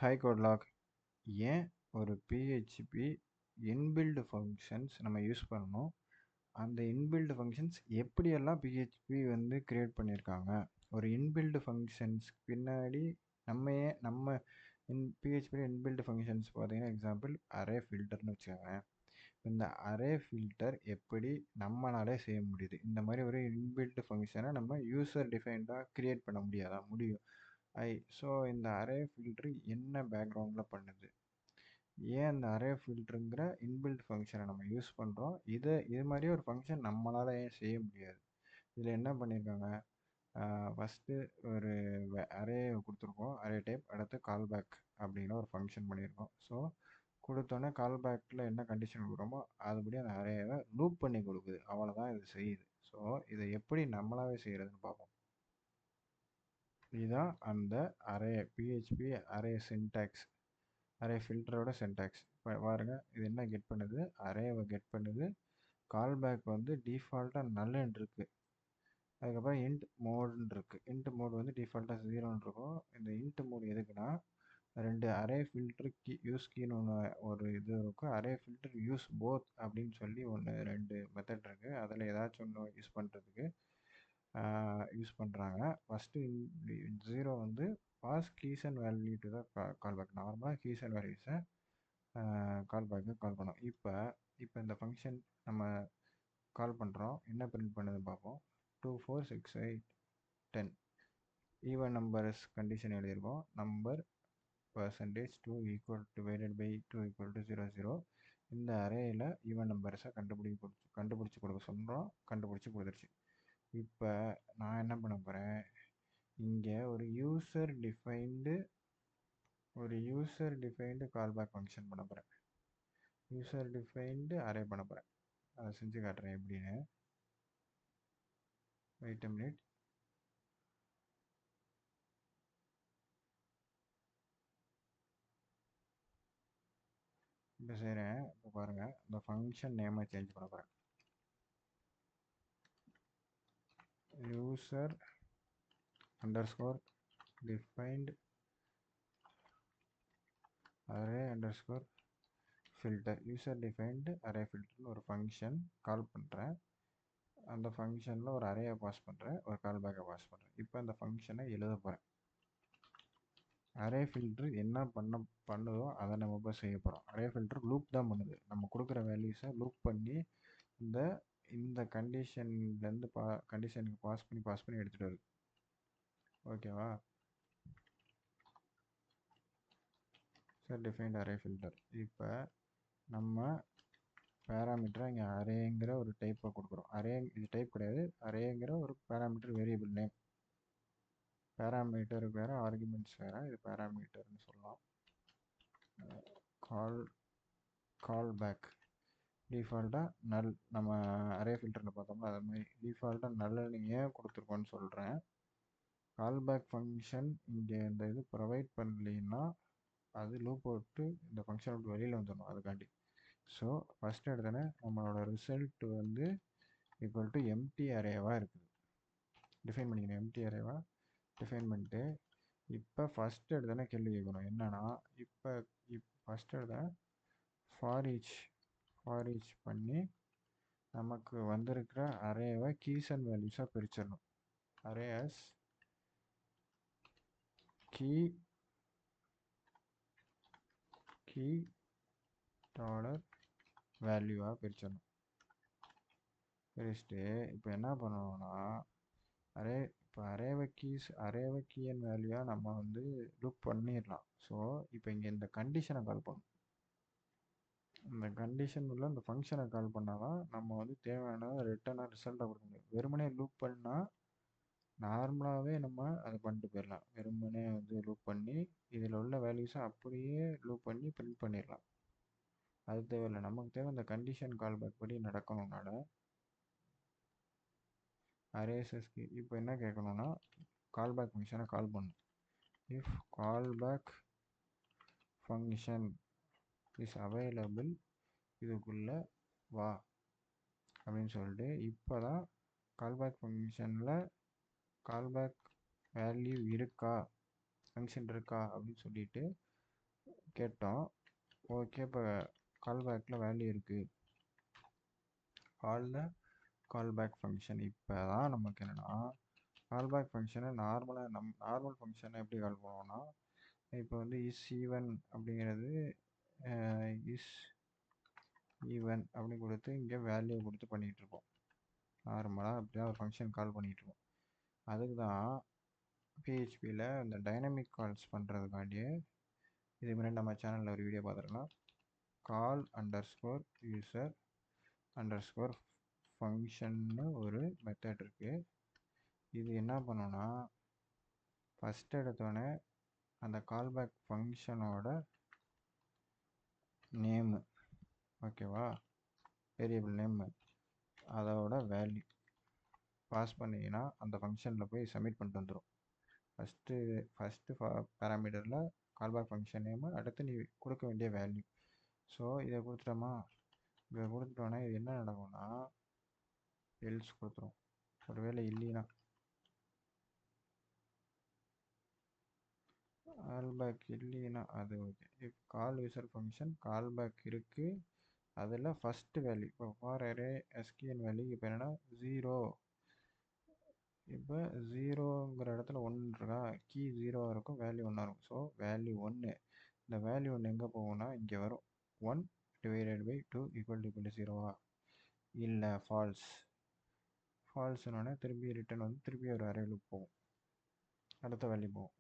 Hi கோட்லாக். ஏன் ஒரு PHP inbuilt functions நம்ம யூஸ் பண்ணணும்? அந்த இன்பில்ட் ஃபங்க்ஷன்ஸ் எப்படியெல்லாம் பிஹெச்பி வந்து கிரியேட் பண்ணியிருக்காங்க? ஒரு இன்பில்ட் ஃபங்க்ஷன்ஸ் பின்னாடி நம்ம பிஹெச்பி இன்பில்ட் ஃபங்க்ஷன்ஸ் பார்த்தீங்கன்னா எக்ஸாம்பிள் அரே ஃபில்டர்னு வச்சுக்கோங்க. இந்த அரே ஃபில்டர் எப்படி நம்மளாலே செய்ய முடியுது? இந்த மாதிரி ஒரு இன்பில்ட் ஃபங்க்ஷனை நம்ம யூசர் டிஃபைன்டாக கிரியேட் பண்ண முடியாதா? முடியும். ஸோ இந்த அரே ஃபில்டர் என்ன பேக்ரவுண்டில் பண்ணுது? ஏன் அந்த அரே ஃபில்டருங்கிற இன்பில்ட் ஃபங்க்ஷனை நம்ம யூஸ் பண்ணுறோம்? இது மாதிரி ஒரு ஃபங்க்ஷன் நம்மளால் ஏன் செய்ய முடியாது? இதில் என்ன பண்ணியிருக்காங்க? ஃபஸ்ட்டு ஒரு அரே கொடுத்துருக்கோம், அரே டைப். அடுத்து கால்பேக் அப்படின்னு ஒரு ஃபங்க்ஷன் பண்ணியிருக்கோம். ஸோ கொடுத்தோன்னே கால்பேக்கில் என்ன கண்டிஷன் கொடுக்குறோமோ அதுபடி அந்த அரேவை லூப் பண்ணி கொடுக்குது. அவ்வளோதான் இது செய்யுது. ஸோ இதை எப்படி நம்மளாவே செய்கிறதுன்னு பார்ப்போம். இதுதான் அந்த array PHP array syntax, array ஃபில்டரோட சின்டாக்ஸ். இப்போ பாருங்கள், இது என்ன கெட் பண்ணுது? அரேவை கெட் பண்ணுது. கால்பேக் வந்து டிஃபால்ட்டாக நல்லன்னு இருக்குது. அதுக்கப்புறம் இன்ட் மோடுன்னு இருக்குது. இன்ட் மோடு வந்து டிஃபால்ட்டாக 0ன்னு இருக்கும். இந்த இன்ட் மோடு எதுக்குன்னா, ரெண்டு அரே ஃபில்டர் யூஸ் கீன்னு ஒன்று ஒரு இது இருக்கும். அரே ஃபில்டர் யூஸ் போத் அப்படின்னு சொல்லி ரெண்டு மெத்தட் இருக்குது. அதில் ஏதாச்சும் ஒன்று யூஸ் பண்ணுறதுக்கு யூஸ் பண்ணுறாங்க. ஃபஸ்ட்டு 0 வந்து pass keys and value to the callback. நார்மலாக கீஸ் அண்ட் வேல்யூஸை கால்பேக்கு கால் பண்ணோம். இப்போ இந்த ஃபங்க்ஷன் நம்ம கால் பண்ணுறோம். என்ன பிரிண்ட் பண்ணுது பார்ப்போம். 2 4 6 8 10 ஈவன் நம்பர்ஸ் கண்டிஷன் எழுதியிருக்கோம். Number %2 divided by 2 0 0. இந்த அரேயில் ஈவன் நம்பர்ஸை கண்டுபிடிச்சி கொடுக்க சொல்கிறோம். கண்டுபிடிச்சி கொடுத்துருச்சு. இப்போ நான் என்ன பண்ண போகிறேன், இங்கே ஒரு யூசர் டிஃபைன்டு கால்பேக் ஃபங்க்ஷன் பண்ண போகிறேன். யூசர் டிஃபைன்டு அரே பண்ண போகிறேன். அதை செஞ்சு காட்டுறேன் எப்படின்னு. Wait a minute. இப்போ செய்கிறேன். இப்போ பாருங்கள், இந்த ஃபங்க்ஷன் நேமை சேஞ்ச் பண்ண போகிறேன். User underscore defined array underscore filter. User defined array ஃபில்டர்னு ஒரு ஃபங்க்ஷன் கால் பண்ணுறேன். அந்த ஃபங்க்ஷனில் ஒரு அரேயை பாஸ் பண்ணுறேன், ஒரு கால்பேக்கை பாஸ் பண்ணுறேன். இப்போ அந்த ஃபங்க்ஷனை எழுத போகிறேன். அரே ஃபில்ட்ரு என்ன பண்ணுதோ அதை நம்ம இப்போ செய்ய போகிறோம். அரே ஃபில்ட்ரு லூப் தான் பண்ணுது. நம்ம கொடுக்குற வேல்யூஸை லூப் பண்ணி இந்த கண்டிஷன்லேருந்து கண்டிஷனுக்கு பாஸ் பண்ணி எடுத்துகிட்டு வருது. ஓகேவா? Sir defined array filter. இப்போ நம்ம பேராமீட்டரை இங்கே அரேங்கிற ஒரு டைப்பை கொடுக்குறோம். இது டைப் கிடையாது, அரேங்கிற ஒரு பேராமீட்டர் வேரியபிள் நேம். பேராமீட்டருக்கு வேறு, ஆர்குமெண்ட்ஸ் வேறு. இது பேராமீட்டர்னு சொல்லலாம். கால்பேக் டிஃபால்ட்டாக நல். நம்ம அரே ஃபில்டரில் பார்த்தோம்னா அது மாதிரி டிஃபால்ட்டாக நல்லன்னு ஏன் கொடுத்துருக்கோன்னு சொல்கிறேன். கால்பேக் ஃபங்க்ஷன் இங்கே இந்த இது ப்ரொவைட் பண்ணலைன்னா அது லூப் போட்டு இந்த ஃபங்க்ஷன் விட்டு வெளியில் வந்துடணும். அதுக்காண்டி. ஸோ ஃபஸ்ட்டு எடுத்தோன்னே நம்மளோட ரிசல்ட் வந்து ஈக்குவல் டு எம்டி அரேவாக இருக்குது. டிஃபைன் பண்ணிக்கணும். எம்டி அரேவாக டிஃபைன் பண்ணிட்டு இப்போ ஃபஸ்ட்டு எடுத்தோன்னே கேள்வி கேட்கணும். என்னன்னா, இப்போ ஃபஸ்ட்டு எடுத்தோன்னே ஃபார் ஈச் பண்ணி நமக்கு வந்திருக்கிற அரேவை கீஸ் அண்ட் வேல்யூஸாக பிரிச்சிடணும். அரே as கீ டாலர் வேல்யூவாக பிரிச்சிடணும். பிரிச்சுட்டு இப்போ என்ன பண்ணணும்னா, அரேவை கீ அண்ட் வேல்யூவாக நம்ம வந்து லூப் பண்ணிடலாம். ஸோ இப்போ இங்கே இந்த கண்டிஷனை கால் பண்ணணும். இந்த கண்டிஷன் உள்ள இந்த ஃபங்க்ஷனை கால் பண்ணால் தான் நம்ம வந்து தேவையான ரிட்டர்னாக ரிசல்ட்டாக கொடுக்க முடியும். வெறுமனே லூப் பண்ணால் நார்மலாகவே நம்ம அதை பண்ணிட்டு போயிடலாம். வெறுமனே வந்து லூப் பண்ணி இதில் உள்ள வேல்யூஸை அப்படியே லூப் பண்ணி பிரிண்ட் பண்ணிடலாம். அது தேவையில்லை. நமக்கு தேவை இந்த கண்டிஷன் கால்பேக் படி நடக்கணும்னால அரேஸஸ்க்கு இப்போ என்ன கேட்கணும்னா, கால்பேக் ஃபங்க்ஷனை கால் பண்ணணும். If callback function is available, இதுக்குள்ளே வா அப்படின்னு சொல்லிட்டு இப்போ தான் கால்பேக் ஃபங்க்ஷனில் கால்பேக் வேல்யூ இருக்கா, ஃபங்க்ஷன் இருக்கா அப்படின்னு சொல்லிட்டு கேட்டோம். ஓகே, இப்போ கால்பேக்கில் வேல்யூ இருக்குது. கால்பேக் ஃபங்க்ஷன் இப்போ தான் நமக்கு என்னென்னா, கால்பேக் ஃபங்க்ஷனை நார்மல் ஃபங்க்ஷனை எப்படி கால் பண்ணுவோம்னா, இப்போ வந்து இஸ் ஈவன் அப்படிங்கிறது இஸ் ஈவன் அப்படின்னு கொடுத்து இங்கே வேல்யூ கொடுத்து பண்ணிகிட்ருப்போம். நார்மலாக அப்படி தான் ஒரு ஃபங்க்ஷன் கால் பண்ணிகிட்ருப்போம். அதுக்கு தான் பிஹெச்பியில் இந்த டைனமிக் கால்ஸ் பண்ணுறதுக்காண்டியே இதுக்கு முன்னாடி நம்ம சேனலில் ஒரு வீடியோ பார்த்துருக்கலாம். கால் அண்டர்ஸ்கோர் யூசர் அண்டர்ஸ்கோர் ஃபங்க்ஷன்னு ஒரு மெத்தட் இருக்குது. இது என்ன பண்ணோன்னா, ஃபஸ்ட் எடுத்தோடனே அந்த கால்பேக் ஃபங்க்ஷனோட நேமு, ஓகேவா, வேரியபிள் நேமு, அதோட வேல்யூ பாஸ் பண்ணிங்கன்னா அந்த ஃபங்க்ஷனில் போய் சப்மிட் பண்ணிட்டு வந்துடும். ஃபஸ்ட்டு பேராமீட்டரில் கால்பேக் ஃபங்க்ஷன் நேமு, அடுத்து நீ கொடுக்க வேண்டிய வேல்யூ. ஸோ இதை கொடுத்துட்டோமா, இதை கொடுத்துட்டோன்னே இது என்ன நடக்கும்னா எல்ஸ் கொடுத்துரும். ஒருவேளை இல்லைன்னா கால்பேக் இல்லைன்னா அது okay. If call user function callback இருக்குது, அதில் ஃபஸ்ட்டு வேல்யூ இப்போ ஃபார் அரே எஸ்கிஎன் வேல்யூ இப்போ என்னென்னா 0. இப்போ 0ங்கிற இடத்துல 1 இருக்கா, கீ 0 இருக்கும், வேல்யூ 1 இருக்கும். ஸோ வேல்யூ 1, இந்த வேல்யூ 1 எங்கே போகும்னா இங்கே வரும். 1 டிவைடட் பை 2 ஈக்குவல் டு 0வா, இல்லை ஃபால்ஸ்னோடனே திருப்பி ரிட்டன் வந்து திருப்பி ஒரு அரே லூப் போகும், அடுத்த வேல்யூ போகும்.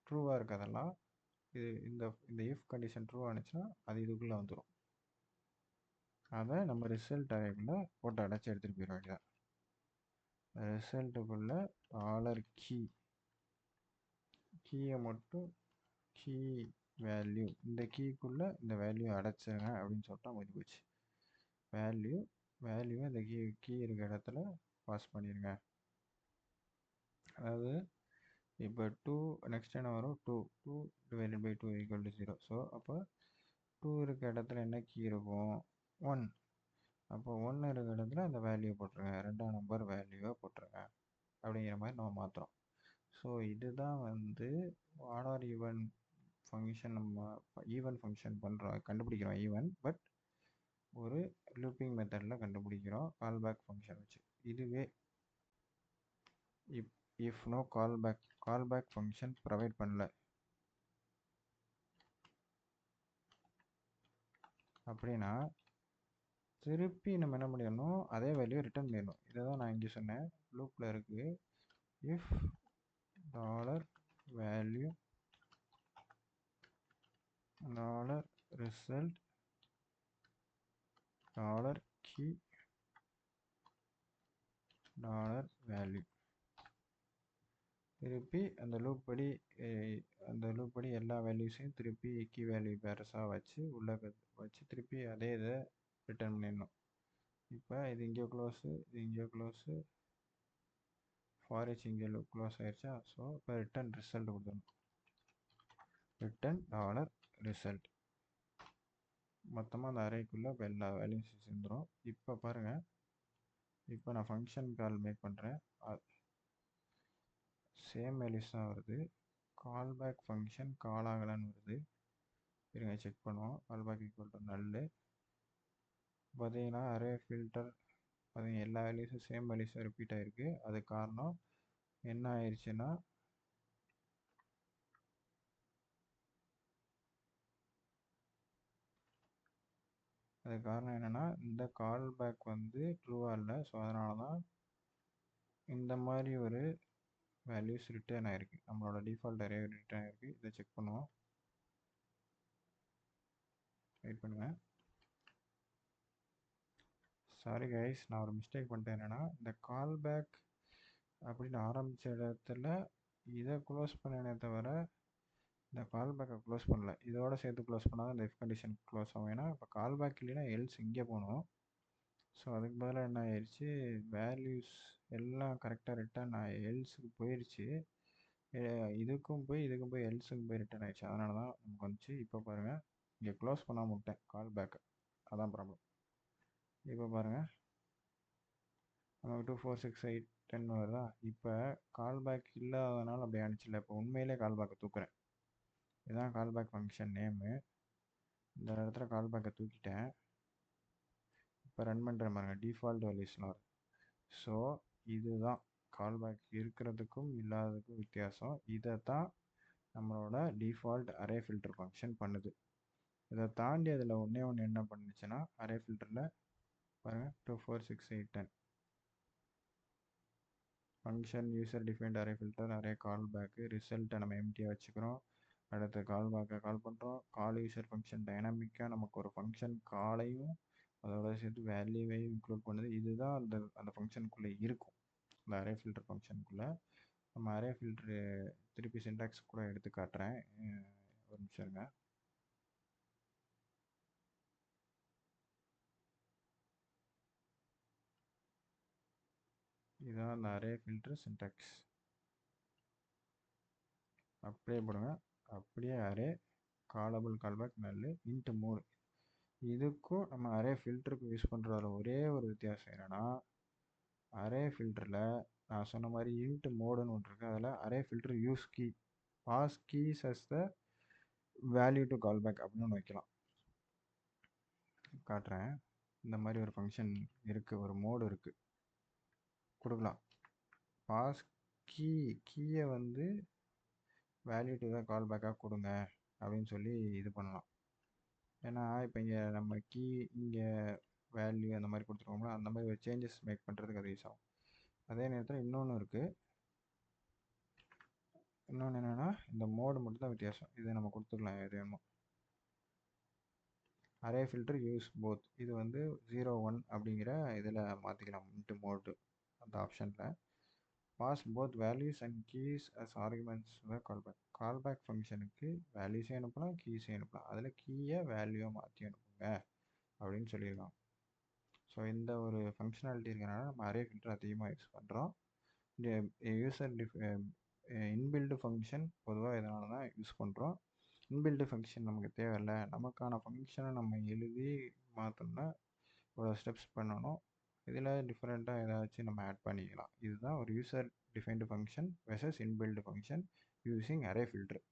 ட்ரூவாக இருக்கிறதெல்லாம் இது இந்த இஃப் கண்டிஷன் ட்ரூ ஆனிச்சுன்னா அது இதுக்குள்ளே வந்துடும். அதை நம்ம ரிசல்ட் அரேக்குள்ளே போட்டு அடைச்சி எடுத்துகிட்டு போயிட வேண்டியதான். ரிசல்ட்டுக்குள்ளே கீயை மட்டும் கீ வேல்யூ, இந்த கீக்குள்ளே இந்த வேல்யூ அடைச்சிருங்க அப்படின்னு சொல்லிட்டா முடிஞ்சு போச்சு. வேல்யூவை இந்த கீ இருக்கிற இடத்துல பாஸ் பண்ணிடுங்க. அதாவது இப்போ 2 நெக்ஸ்ட் என்ன வரும், 2 divided by 2 equal to 0. So அப்போ 2 இருக்க இடத்துல என்ன கீ இருக்கும், 1. அப்போ 1 இருக்க இடத்துல அந்த வேல்யூ போட்டுருங்க, 2ஆம் நம்பர் வேல்யூவை போட்டுருங்க அப்படிங்கிற மாதிரி நம்ம மாற்றுறோம். ஸோ இதுதான் வந்து ஆர்டர் ஈவன் ஃபங்க்ஷன். நம்ம ஈவன் ஃபங்க்ஷன் பண்ணுறோம், கண்டுபிடிக்கிறோம் ஈவன், பட் ஒரு லூப்பிங் மெத்தடில் கண்டுபிடிக்கிறோம் கால்பேக் ஃபங்க்ஷன் வச்சு. இதுவே if no callback function provide பண்ணல அப்படின்னா திருப்பி நம்ம என்ன பண்ணிடணும், அதே வேல்யூ ரிட்டர்ன் பண்ணிடணும். இதை தான் நான் இங்கே சொன்னேன், லூப்பில் இருக்குது. If $value $result $key $value, திருப்பி அந்த லூப் படி எல்லா வேல்யூஸையும் திருப்பி கீ வேல்யூ பேரஸாக வச்சு உள்ளே வச்சு திருப்பி அதே இதை ரிட்டர்ன் பண்ணிடணும். இப்போ இது இங்கே க்ளோஸு, இது இங்கே க்ளோஸு, ஃபாரிச் இங்கே க்ளோஸ் ஆயிடுச்சா. ஸோ இப்போ ரிட்டர்ன் ரிசல்ட் கொடுத்துடணும், ரிட்டர்ன் $result. மொத்தமாக அந்த அரேக்குள்ளே இப்போ எல்லா வேல்யூஸும் சேர்ந்துடும். இப்போ பாருங்கள், இப்போ நான் ஃபங்க்ஷன் கால் மேக் பண்ணுறேன், சேம் வேல்யூஸ் தான் வருது. கால்பேக் ஃபங்க்ஷன் கால் ஆகலான்னு வருது. இருங்க செக் பண்ணுவோம். கால்பேக் ஈக்குவல் டு நல்லு பார்த்தீங்கன்னா அரே ஃபில்டர் பார்த்தீங்கன்னா எல்லா வேல்யூஸும் சேம் வேல்யூஸும் ரிப்பீட் ஆகிருக்கு. அது காரணம் என்ன ஆயிடுச்சுன்னா, என்னென்னா இந்த கால்பேக் வந்து ட்ரூவாக இல்லை. ஸோ அதனால தான் இந்த மாதிரி ஒரு வேல்யூஸ் ரிட்டர்ன் ஆகிருக்கு, நம்மளோட டிஃபால்ட் அரே ரிட்டர்ன் ஆகிருக்கு. இதை செக் பண்ணுவோம், வெயிட் பண்ணுங்கள். சாரி கைஸ், நான் ஒரு மிஸ்டேக் பண்ணிட்டேன். என்னென்னா இந்த கால்பேக் அப்படின்னு ஆரம்பித்த இடத்துல இதை க்ளோஸ் பண்ணனே தவிர இந்த கால்பேக்கை க்ளோஸ் பண்ணல. இதோட சேர்த்து க்ளோஸ் பண்ணால் இந்த இஃப் கண்டிஷன் க்ளோஸ் ஆகும். ஏன்னா இப்போ கால்பேக் இல்லைன்னா எல்ஸ் இங்கே போகணும். ஸோ அதுக்கு பதிலாக என்ன ஆயிடுச்சு, வேல்யூஸ் எல்லாம் கரெக்டாக ரிட்டர்ன் எல்ஸுக்கு போயிடுச்சு. இதுக்கும் போய் எல்ஸுக்கும் போய் ரிட்டர்ன் ஆயிடுச்சு. அதனால தான் நமக்கு வந்துச்சு. இப்போ பாருங்கள், இங்கே க்ளோஸ் பண்ணாமல் விட்டேன் கால்பேக்கை, அதான் ப்ராப்ளம். இப்போ பாருங்கள், நமக்கு 2 4 6 8 10 வருதா. இப்போ கால்பேக் இல்லாததுனால அப்படி ஆனிச்சில்ல. இப்போ உண்மையிலே கால்பேக்கை தூக்குறேன். இதுதான் கால்பேக் ஃபங்க்ஷன் நேமு. இந்த இடத்துல கால்பேக்கை தூக்கிட்டேன். இப்போ ரன் பண்ணுற பாருங்க, டிஃபால்ட் வேல்யூஸ்லாம் வரும். ஸோ இதுதான் கால்பேக் இருக்கிறதுக்கும் இல்லாததுக்கும் வித்தியாசம். இதை தான் நம்மளோட டிஃபால்ட் அரே ஃபில்டர் ஃபங்க்ஷன் பண்ணுது. இதை தாண்டி அதில் ஒன்றே ஒன்று என்ன பண்ணுச்சுன்னா, அரே ஃபில்டரில் பாருங்கள் 2 4 6 8 10 function user defined array filter array callback ரிசல்ட்டை நம்ம எம்டியாக வச்சுக்கிறோம். அடுத்து கால் பேக்கை கால் பண்ணுறோம். கால் யூசர் ஃபங்க்ஷன் டைனாமிக்காக நமக்கு ஒரு ஃபங்க்ஷன் காலையும் அதோட சேர்த்து வேல்யூவையும் இன்க்ளூட் பண்ணுது. இதுதான் அந்த அந்த ஃபங்க்ஷனுக்குள்ளே இருக்கும், இந்த அரே ஃபில்டர் ஃபங்க்ஷனுக்குள்ளே. நம்ம அரே ஃபில்ட்ரு திருப்பி சின்டாக்ஸ் கூட எடுத்து காட்டுறேன், ஒரு நிமிஷம் இருங்க. இதுதான் அந்த அரே ஃபில்டர் சின்டாக்ஸ். அப்படியே போடுங்க. அப்படியே அரே காலபிள் கால்பேக் நல்லு இன்ட்டு 3. இதுக்கும் நம்ம அரே ஃபில்டருக்கு யூஸ் பண்ணுற ஒரே ஒரு வித்தியாசம் என்னென்னா, அரே ஃபில்டரில் நான் சொன்ன மாதிரி இன்ட் மோடுன்னு ஒன்று இருக்குது. அதில் array filter use key pass keys as the value to callback அப்படின்னு ஒன்று வைக்கலாம். காட்டுறேன். இந்த மாதிரி ஒரு ஃபங்க்ஷன் இருக்குது, ஒரு மோடு இருக்குது, கொடுக்கலாம். பாஸ் கீயை வந்து வேல்யூ டு த கால்பேக்காக கொடுங்க அப்படின்னு சொல்லி இது பண்ணலாம். ஏன்னா இப்போ இங்கே நம்ம கீ இங்கே வேல்யூ அந்த மாதிரி கொடுத்துருக்கோம்ல, அந்த மாதிரி ஒரு சேஞ்சஸ் மேக் பண்ணுறதுக்கு அது யூஸ் ஆகும். அதே நேரத்தில் இன்னொன்று இருக்குது. இன்னொன்று என்னென்னா, இந்த மோடு மட்டும் தான் வித்தியாசம். இதை நம்ம கொடுத்துக்கலாம் எது வேணுமோ. அரே ஃபில்டர் யூஸ் போத், இது வந்து 0 1 அப்படிங்கிற இதில் மாற்றிக்கலாம் இன்ட்டு மோடு அந்த ஆப்ஷனில். Pass both values and keys as arguments callback ஃபங்க்ஷனுக்கு வேல்யூஸே அனுப்பலாம், கீஸே அனுப்பலாம். அதில் கீயை வேல்யூவை மாற்றி அனுப்புங்க அப்படின்னு சொல்லியிருக்காங்க. ஸோ இந்த ஒரு ஃபங்க்ஷனாலிட்டி இருக்கிறனால நம்ம அரே ஃபில்டர் அதிகமாக யூஸ் பண்ணுறோம். இந்த யூசர் இன்பில்டு ஃபங்க்ஷன் பொதுவாக இதனால தான் யூஸ் பண்ணுறோம். இன்பில்டு ஃபங்க்ஷன் நமக்கு தேவையில்லை, நமக்கான ஃபங்க்ஷனை நம்ம எழுதி மாற்றோம்னா இவ்வளோ ஸ்டெப்ஸ் பண்ணணும். இதில் டிஃப்ரெண்ட்டாக ஏதாச்சும் நம்ம ஆட் பண்ணிக்கலாம். இதுதான் ஒரு user defined function versus inbuilt function using array filter.